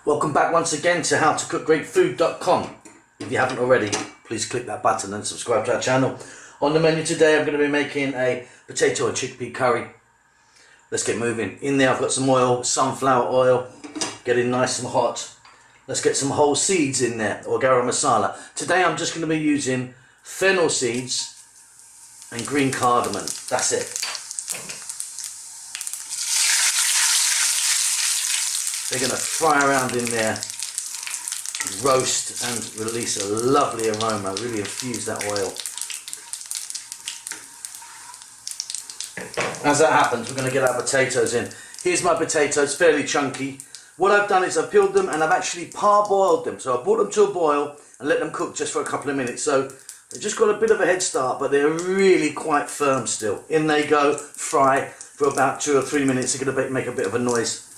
Welcome back once again to howtocookgreatfood.com. If you haven't already, please click that button and subscribe to our channel. On the menu today, I'm going to be making a potato and chickpea curry. Let's get moving. In there, I've got some oil, sunflower oil, getting nice and hot. Let's get some whole seeds in there, or garam masala. Today, I'm just going to be using fennel seeds and green cardamom. That's it. They're going to fry around in there, roast and release a lovely aroma, really infuse that oil. As that happens, we're going to get our potatoes in. Here's my potatoes, fairly chunky. What I've done is I've peeled them and I've actually parboiled them. So I brought them to a boil and let them cook just for a couple of minutes. So they've just got a bit of a head start, but they're really quite firm still. In they go, fry for about 2 or 3 minutes. They're going to make a bit of a noise.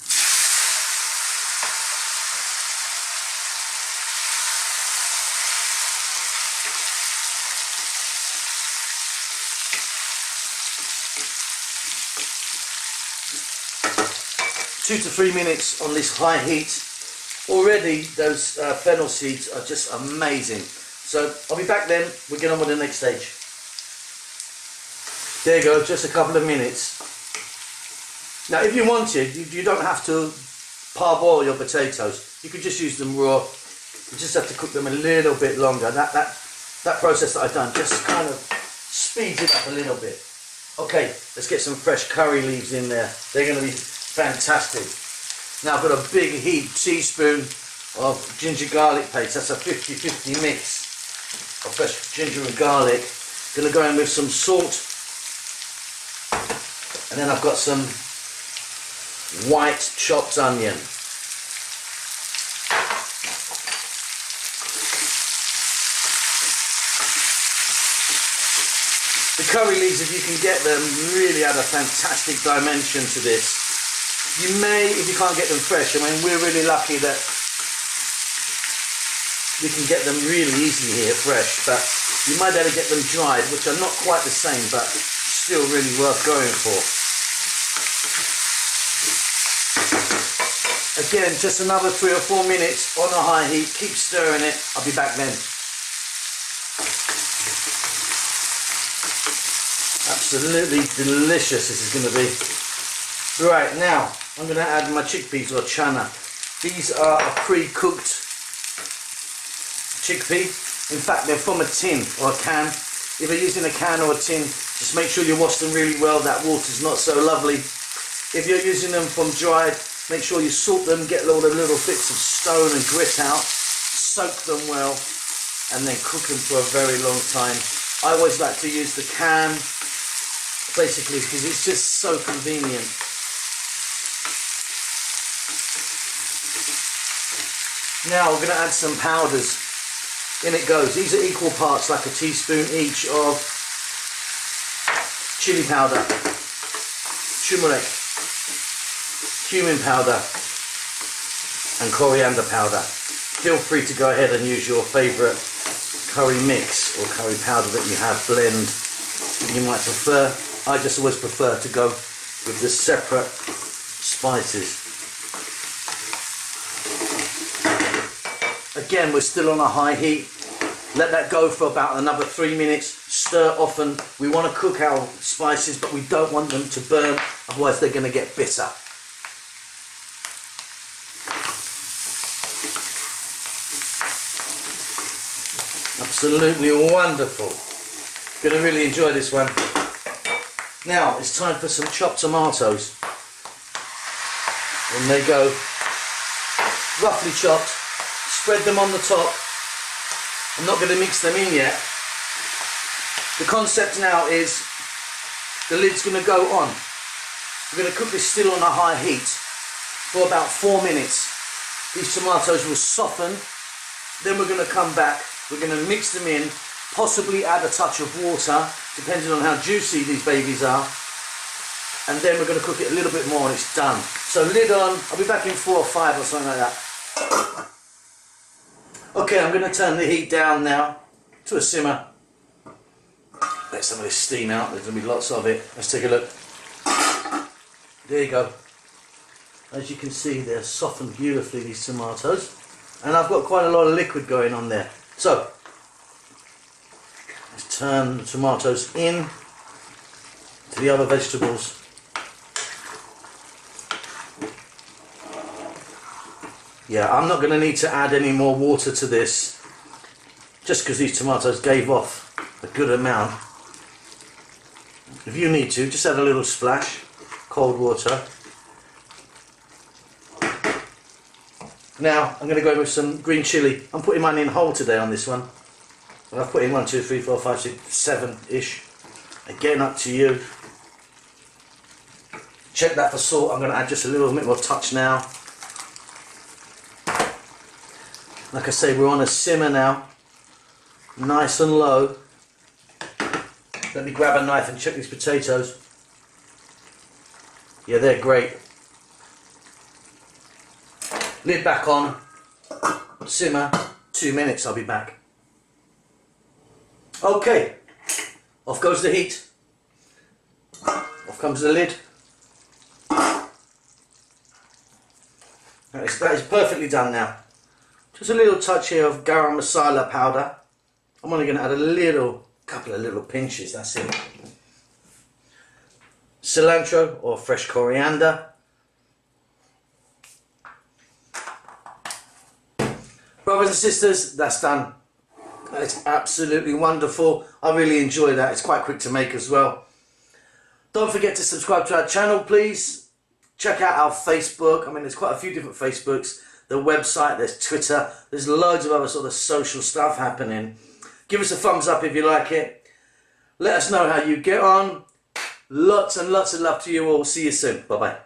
2 to 3 minutes on this high heat. Already those fennel seeds are just amazing. So I'll be back then. We'll get on with the next stage. There you go, just a couple of minutes. Now if you wanted, you don't have to parboil your potatoes. You could just use them raw. You just have to cook them a little bit longer. That process that I've done just kind of speeds it up a little bit. Okay, let's get some fresh curry leaves in there. They're going to be fantastic. Now I've got a big heaped teaspoon of ginger garlic paste. That's a 50-50 mix of fresh ginger and garlic. Going to go in with some salt, and then I've got some white chopped onion. The curry leaves, if you can get them, really add a fantastic dimension to this. You may, if you can't get them fresh, I mean, we're really lucky that we can get them really easily here fresh, but you might be able to get them dried, which are not quite the same, but still really worth going for. Again, just another 3 or 4 minutes on a high heat. Keep stirring it. I'll be back then. Absolutely delicious this is going to be. Right, now I'm going to add my chickpeas, or chana. These are a pre-cooked chickpea. In fact, they're from a tin or a can. If you're using a can or a tin, just make sure you wash them really well. That water's not so lovely. If you're using them from dried, make sure you salt them, get all the little bits of stone and grit out, soak them well, and then cook them for a very long time. I always like to use the can, basically, because it's just so convenient. Now we're going to add some powders. In it goes. These are equal parts, like a teaspoon each of chili powder, turmeric, cumin powder, and coriander powder. Feel free to go ahead and use your favourite curry mix or curry powder that you have, blend that you might prefer. I just always prefer to go with the separate spices. Again, we're still on a high heat. Let that go for about another 3 minutes. Stir often. We want to cook our spices, but we don't want them to burn, otherwise they're going to get bitter. Absolutely wonderful. Going to really enjoy this one. Now it's time for some chopped tomatoes. And they go, roughly chopped. Spread them on the top. I'm not going to mix them in yet. The concept now is the lid's going to go on. We're going to cook this still on a high heat for about 4 minutes. These tomatoes will soften. Then we're going to come back. We're going to mix them in, possibly add a touch of water, depending on how juicy these babies are. And then we're going to cook it a little bit more and it's done. So lid on. I'll be back in 4 or 5 or something like that. Okay, I'm going to turn the heat down now to a simmer. Let some of this steam out, there's going to be lots of it. Let's take a look. There you go. As you can see, they're softened beautifully, these tomatoes. And I've got quite a lot of liquid going on there. So, let's turn the tomatoes in to the other vegetables. Yeah, I'm not going to need to add any more water to this, just because these tomatoes gave off a good amount. If you need to, just add a little splash, cold water. Now, I'm going to go with some green chilli. I'm putting mine in whole today on this one. And I've put in 1, 2, 3, 4, 5, 6, 7-ish. Again, up to you. Check that for salt. I'm going to add just a little bit more touch now. Like I say, we're on a simmer now, nice and low. Let me grab a knife and check these potatoes. Yeah, they're great. Lid back on, simmer, 2 minutes, I'll be back. Okay, off goes the heat. Off comes the lid. That is perfectly done now. Just a little touch here of garam masala powder. I'm only going to add a couple of little pinches, that's it. Cilantro or fresh coriander. Brothers and sisters, that's done. It's absolutely wonderful. I really enjoy that. It's quite quick to make as well. Don't forget to subscribe to our channel, please. Check out our Facebook. I mean, there's quite a few different Facebooks. The website, there's Twitter, there's loads of other sort of social stuff happening. Give us a thumbs up if you like it. Let us know how you get on. Lots and lots of love to you all. See you soon. Bye bye.